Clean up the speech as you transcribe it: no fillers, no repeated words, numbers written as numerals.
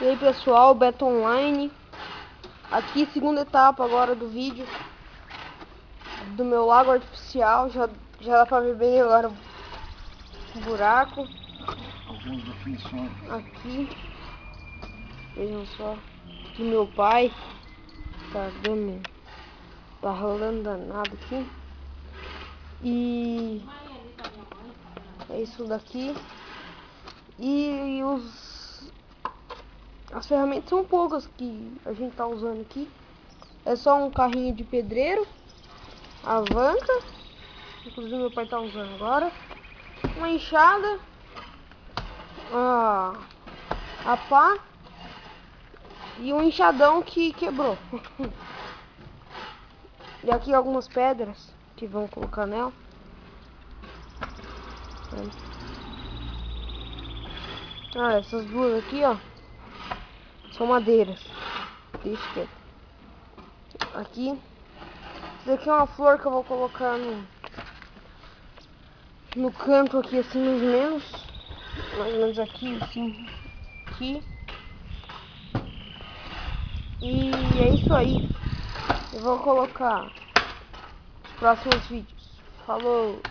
E aí pessoal, Beta Online. Aqui segunda etapa agora do vídeo do meu lago artificial. Já dá pra ver bem agora o buraco. Algumas definições. Aqui, vejam só. Aqui meu pai tá dando, tá rolando danado aqui. E é isso daqui. E as ferramentas são poucas que a gente tá usando aqui. É só um carrinho de pedreiro, a vanca, inclusive meu pai tá usando agora, uma enxada, a pá e um enxadão que quebrou. E aqui algumas pedras que vão colocar nela. Essas duas aqui, ó, são madeiras. Deixa quieto. Aqui, isso daqui é uma flor que eu vou colocar no canto aqui, assim, mais ou menos aqui, assim, aqui. E é isso aí. Eu vou colocar os próximos vídeos. Falou!